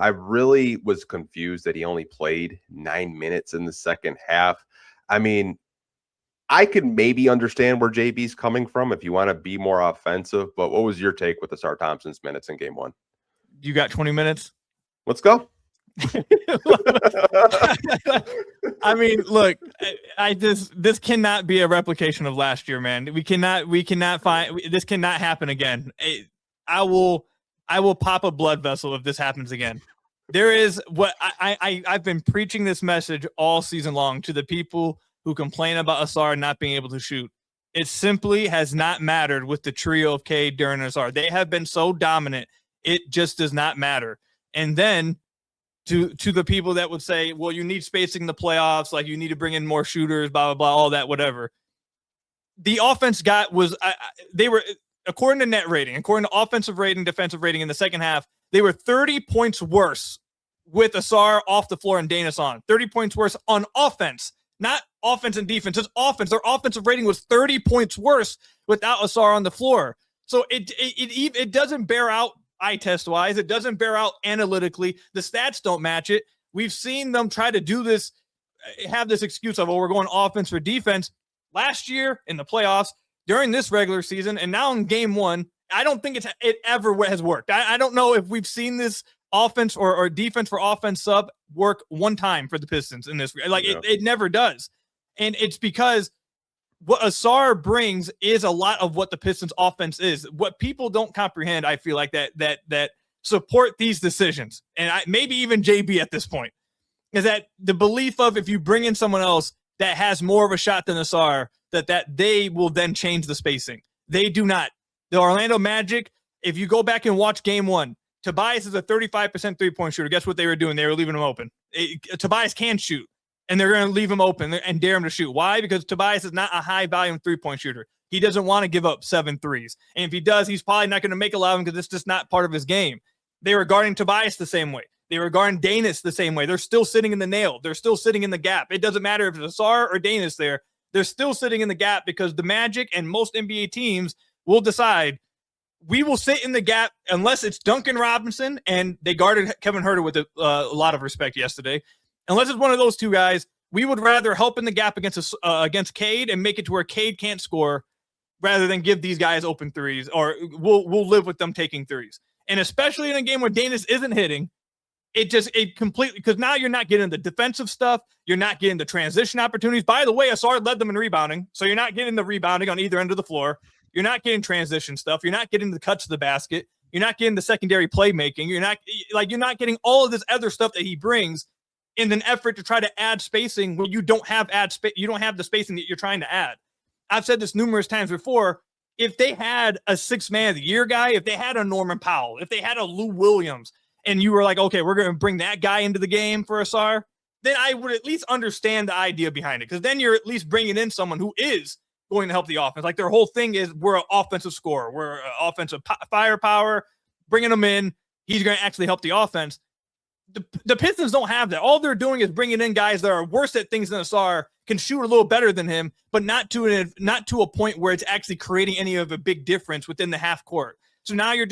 I really was confused that he only played 9 minutes in the second half. I mean, I can maybe understand where JB's coming from if you want to be more offensive, but what was your take with Ausar Thompson's minutes in game one? You got 20 minutes? Let's go. I mean, look, this cannot be a replication of last year, man. We cannot find this cannot happen again. I will pop a blood vessel if this happens again. There is what I've been preaching this message all season long to the people who complain about Ausar not being able to shoot. It simply has not mattered with the trio of Cade, Duren, and Ausar. They have been so dominant, it just does not matter. And then to the people that would say, well, you need spacing in the playoffs, like you need to bring in more shooters, blah, blah, blah, all that, whatever. The offense they were, according to net rating, according to offensive rating, defensive rating in the second half, they were 30 points worse with Ausar off the floor and Danis on. 30 points worse on offense, not offense and defense. It's offense. Their offensive rating was 30 points worse without Ausar on the floor. So it doesn't bear out eye test wise. It doesn't bear out analytically. The stats don't match it. We've seen them try to do this, have this excuse of, oh, we're going offense for defense. Last year in the playoffs, during this regular season, and now in game one, I don't think it ever has worked. I don't know if we've seen this offense or defense for offense sub work one time for the Pistons in this. Like it never does. And it's because what Ausar brings is a lot of what the Pistons offense is. What people don't comprehend, I feel like that support these decisions, and maybe even JB at this point, is that the belief of if you bring in someone else that has more of a shot than Ausar, that they will then change the spacing. They do not. The Orlando Magic, if you go back and watch game one, Tobias is a 35% three-point shooter. Guess what they were doing? They were leaving him open. Tobias can shoot, and they're going to leave him open and dare him to shoot. Why? Because Tobias is not a high-volume three-point shooter. He doesn't want to give up 7 threes. And if he does, he's probably not going to make a lot of them because it's just not part of his game. They were guarding Tobias the same way. They were guarding Danis the same way. They're still sitting in the nail. They're still sitting in the gap. It doesn't matter if it's Ausar or Danis there. They're still sitting in the gap because the Magic and most NBA teams will decide we will sit in the gap unless it's Duncan Robinson, and they guarded Kevin Huerter with a lot of respect yesterday. Unless it's one of those two guys, we would rather help in the gap against Cade and make it to where Cade can't score rather than give these guys open threes, or we'll live with them taking threes. And especially in a game where Danis isn't hitting, it completely, because now you're not getting the defensive stuff. You're not getting the transition opportunities. By the way, Ausar led them in rebounding, so you're not getting the rebounding on either end of the floor. You're not getting transition stuff. You're not getting the cuts to the basket. You're not getting the secondary playmaking. You're not getting all of this other stuff that he brings in an effort to try to add spacing when you don't have you don't have the spacing that you're trying to add. I've said this numerous times before. If they had a 6th man of the year guy, if they had a Norman Powell, if they had a Lou Williams, and you were like, okay, we're going to bring that guy into the game for Ausar, then I would at least understand the idea behind it, because then you're at least bringing in someone who is going to help the offense. Like, their whole thing is we're an offensive scorer. We're offensive firepower, bringing him in. He's going to actually help the offense. The Pistons don't have that. All they're doing is bringing in guys that are worse at things than Ausar, can shoot a little better than him, but not to a point where it's actually creating any of a big difference within the half court. So now your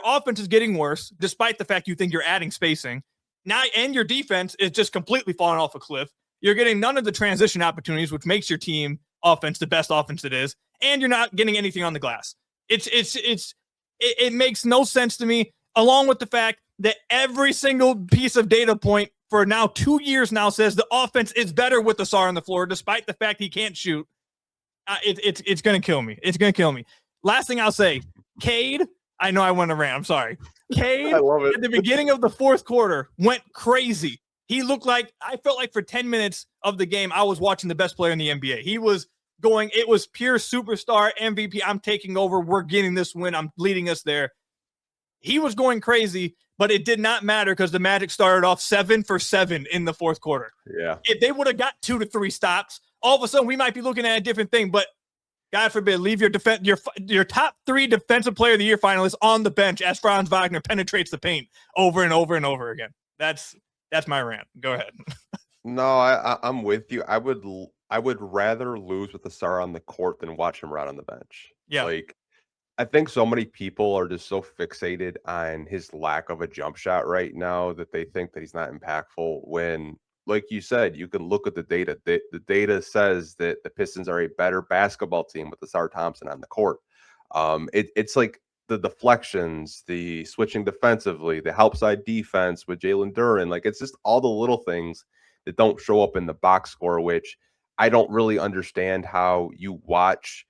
offense is getting worse, despite the fact you think you're adding spacing. Now, and your defense is just completely falling off a cliff. You're getting none of the transition opportunities, which makes your team offense the best offense it is, and you're not getting anything on the glass. It makes no sense to me, along with the fact that every single piece of data point for now 2 years now says the offense is better with Ausar on the floor, despite the fact he can't shoot. It's going to kill me. It's going to kill me. Last thing I'll say, Cade, I know I went a rant. I'm sorry. Cade, at the beginning of the fourth quarter, went crazy. He looked like, I felt like for 10 minutes of the game, I was watching the best player in the NBA. He was going, it was pure superstar MVP. I'm taking over. We're getting this win. I'm leading us there. He was going crazy, but it did not matter because the Magic started off 7 for 7 in the fourth quarter. Yeah. If they would have got 2 to 3 stops, all of a sudden we might be looking at a different thing. But God forbid, leave your top 3 defensive player of the year finalists on the bench as Franz Wagner penetrates the paint over and over and over again. That's my rant. Go ahead. No, I'm with you. I would rather lose with Ausar on the court than watch him rot on the bench. Yeah. Like, I think so many people are just so fixated on his lack of a jump shot right now that they think that he's not impactful when, like you said, you can look at the data. The data says that the Pistons are a better basketball team with Ausar Thompson on the court. It's like the deflections, the switching defensively, the help side defense with Jalen Duren. Like it's just all the little things that don't show up in the box score, which I don't really understand how you watch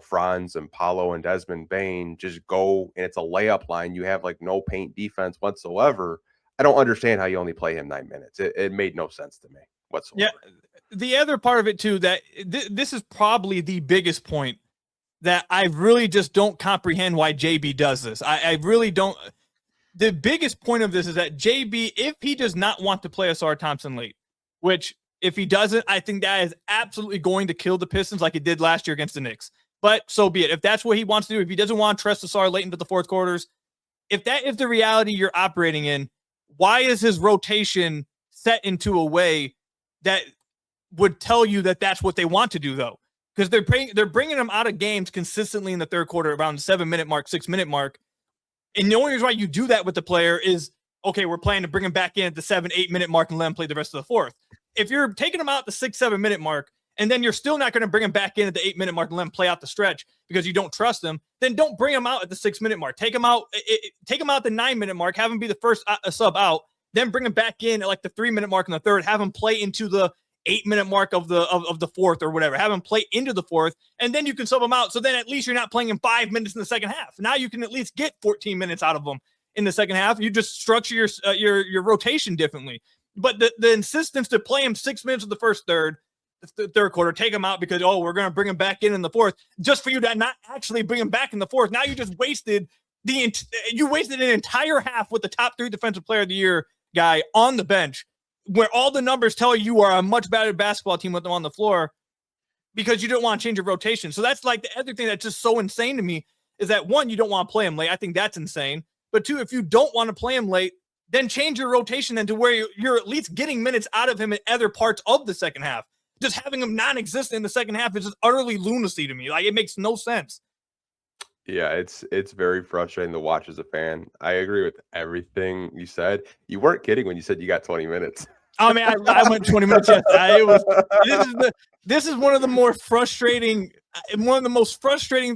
Franz and Paulo and Desmond Bain just go and it's a layup line. You have like no paint defense whatsoever. I don't understand how you only play him 9 minutes. It made no sense to me whatsoever. Yeah. The other part of it too, that this is probably the biggest point that I really just don't comprehend why JB does this. I really don't. The biggest point of this is that JB, if he does not want to play Ausar Thompson late, which if he doesn't, I think that is absolutely going to kill the Pistons like it did last year against the Knicks. But so be it. If that's what he wants to do, if he doesn't want to trust Ausar late into the fourth quarters, if that is the reality you're operating in, why is his rotation set into a way that would tell you that that's what they want to do, though? Because they're bringing him out of games consistently in the third quarter around the 7-minute mark, 6-minute mark. And the only reason why you do that with the player is, okay, we're planning to bring him back in at the 7-8-minute mark and let him play the rest of the fourth. If you're taking him out at the 6-7-minute mark, and then you're still not going to bring him back in at the 8-minute mark and let him play out the stretch because you don't trust him, then don't bring him out at the 6-minute mark. Take him out at the 9-minute mark, have him be the first sub out, then bring him back in at like the 3-minute mark in the third, have him play into the 8-minute mark of the fourth or whatever, have him play into the fourth, and then you can sub him out. So then at least you're not playing him 5 minutes in the second half. Now you can at least get 14 minutes out of him in the second half. You just structure your rotation differently. But the insistence to play him 6 minutes of the first third quarter, take him out because, we're going to bring him back in the fourth, just for you to not actually bring him back in the fourth. Now you just wasted an entire half with the top 3 defensive player of the year guy on the bench, where all the numbers tell you are a much better basketball team with them on the floor, because you don't want to change your rotation. So that's like the other thing that's just so insane to me is that, one, you don't want to play him late. I think that's insane. But two, if you don't want to play him late, then change your rotation into where you're at least getting minutes out of him in other parts of the second half. Just having him non-existent in the second half is just utterly lunacy to me. Like, it makes no sense. Yeah, it's very frustrating to watch as a fan. I agree with everything you said. You weren't kidding when you said you got 20 minutes. Oh man, I went 20 minutes yesterday. This is one of the most frustrating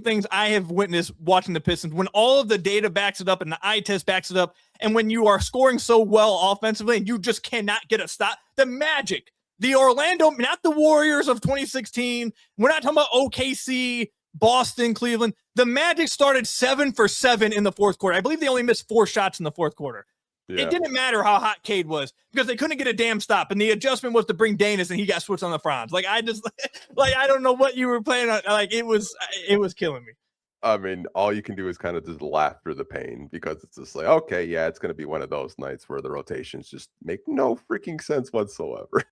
things I have witnessed watching the Pistons, when all of the data backs it up and the eye test backs it up, and when you are scoring so well offensively and you just cannot get a stop. The Magic, the Orlando, not the Warriors of 2016. We're not talking about OKC, Boston, Cleveland. The Magic started 7 for 7 in the fourth quarter. I believe they only missed 4 shots in the fourth quarter. Yeah. It didn't matter how hot Cade was because they couldn't get a damn stop. And the adjustment was to bring Danis, and he got switched on the Franz. Like, I just, like, I don't know what you were playing on. Like, it was killing me. I mean, all you can do is kind of just laugh through the pain, because it's just like, okay, yeah, it's going to be one of those nights where the rotations just make no freaking sense whatsoever.